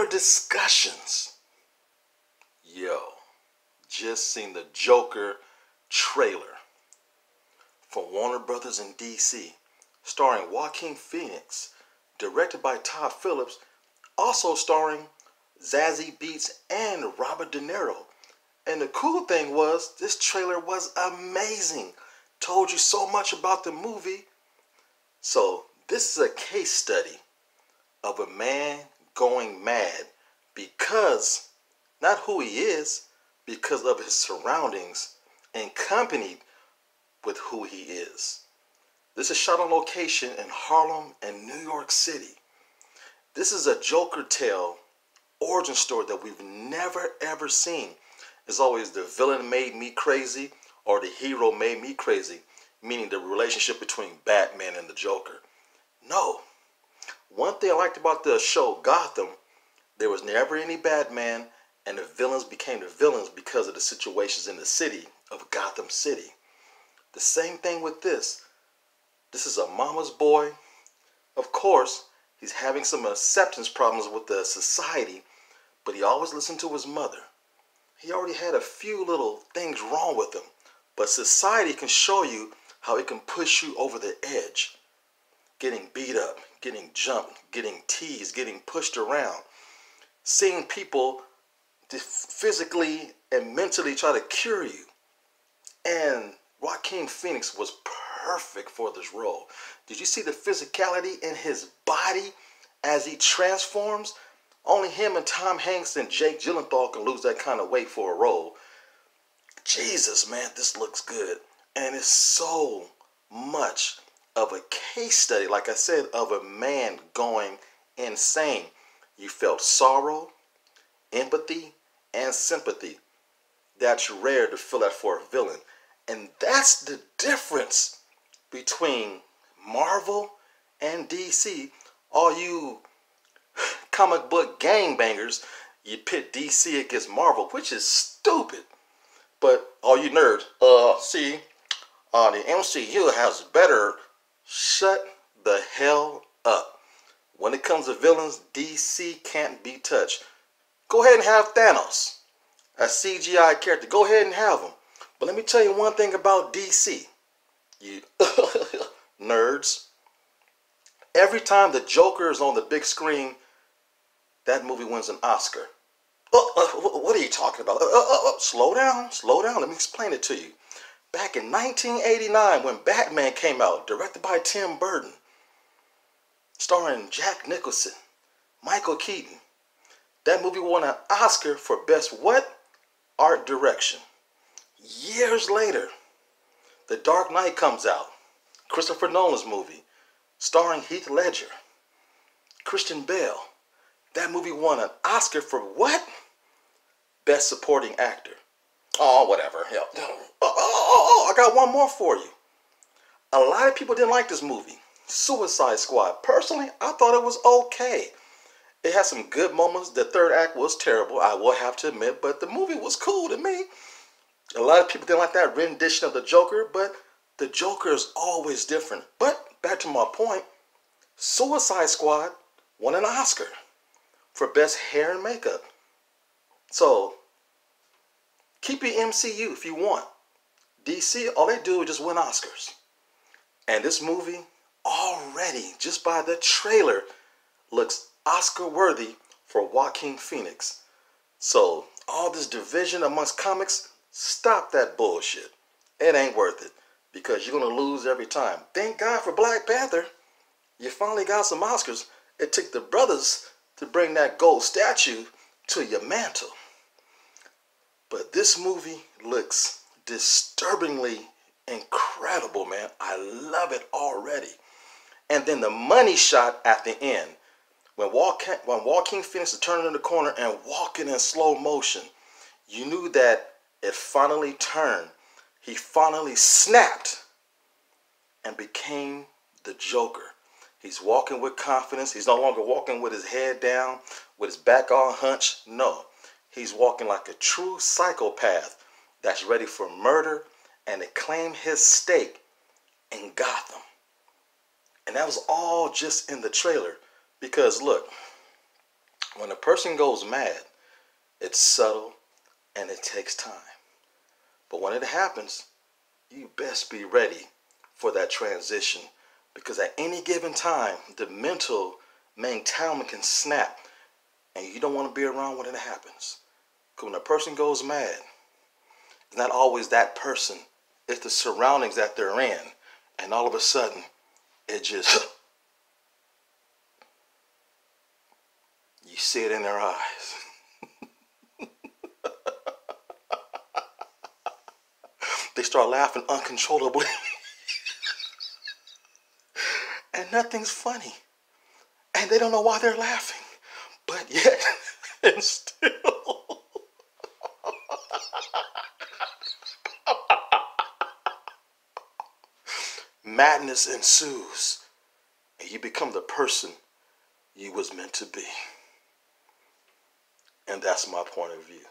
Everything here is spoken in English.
trailer discussions. Yo, just seen the Joker trailer from Warner Brothers in DC, starring Joaquin Phoenix, directed by Todd Phillips, also starring Zazie Beetz and Robert De Niro. And the cool thing was, this trailer was amazing. Told you so much about the movie. So this is a case study of a man going mad because, not who he is, because of his surroundings and accompanied with who he is. This is shot on location in Harlem and New York City. This is a Joker tale origin story that we've never ever seen. It's always the villain made me crazy or the hero made me crazy, meaning the relationship between Batman and the Joker. No. One thing I liked about the show Gotham, there was never any Batman, and the villains became the villains because of the situations in the city of Gotham City. The same thing with this. This is a mama's boy. Of course, he's having some acceptance problems with the society, but he always listened to his mother. He already had a few little things wrong with him, but society can show you how it can push you over the edge. Getting beat up, getting jumped, getting teased, getting pushed around. Seeing people physically and mentally try to cure you. And Joaquin Phoenix was perfect for this role. Did you see the physicality in his body as he transforms? Only him and Tom Hanks and Jake Gyllenhaal can lose that kind of weight for a role. Jesus, man, this looks good. And it's so much of a case study, like I said, of a man going insane. You felt sorrow, empathy, and sympathy. That's rare to feel that for a villain. And that's the difference between Marvel and DC. All you comic book gangbangers, you pit DC against Marvel, which is stupid. But all you nerds, the MCU has better. Shut the hell up. When it comes to villains, DC can't be touched. Go ahead and have Thanos, a CGI character. Go ahead and have him. But let me tell you one thing about DC. You nerds. Every time the Joker is on the big screen, that movie wins an Oscar. What are you talking about? Slow down. Let me explain it to you. Back in 1989, when Batman came out, directed by Tim Burton, starring Jack Nicholson, Michael Keaton, that movie won an Oscar for Best what? Art Direction. Years later, The Dark Knight comes out, Christopher Nolan's movie, starring Heath Ledger, Christian Bale. That movie won an Oscar for what? Best Supporting Actor. Oh, whatever. Hell. I got one more for you. A lot of people didn't like this movie, Suicide Squad. Personally, I thought it was okay. It had some good moments. The third act was terrible, I will have to admit, but the movie was cool to me. A lot of people didn't like that rendition of the Joker, but the Joker is always different. But back to my point, Suicide Squad won an Oscar for Best Hair and Makeup. So, keep your MCU if you want. DC, all they do is just win Oscars. And this movie, already, just by the trailer, looks Oscar worthy for Joaquin Phoenix. So, all this division amongst comics, stop that bullshit. It ain't worth it, because you're going to lose every time. Thank God for Black Panther. You finally got some Oscars. It took the brothers to bring that gold statue to your mantle. But this movie looks disturbingly incredible, man. I love it already. And then the money shot at the end, when Joaquin Phoenix is turning in the corner and walking in slow motion, you knew that it finally turned. He finally snapped and became the Joker. He's walking with confidence. He's no longer walking with his head down, with his back all hunched. No, he's walking like a true psychopath that's ready for murder and to claim his stake in Gotham. And that was all just in the trailer. Because look, When a person goes mad, it's subtle and it takes time. But when it happens, you best be ready for that transition, because at any given time, the mental mentality can snap, and you don't want to be around when it happens. Because when a person goes mad, it's not always that person, it's the surroundings that they're in, and all of a sudden, it just, you see it in their eyes. They start laughing uncontrollably, and nothing's funny. And they don't know why they're laughing. But yet, and still, madness ensues, and you become the person you was meant to be. And that's my point of view.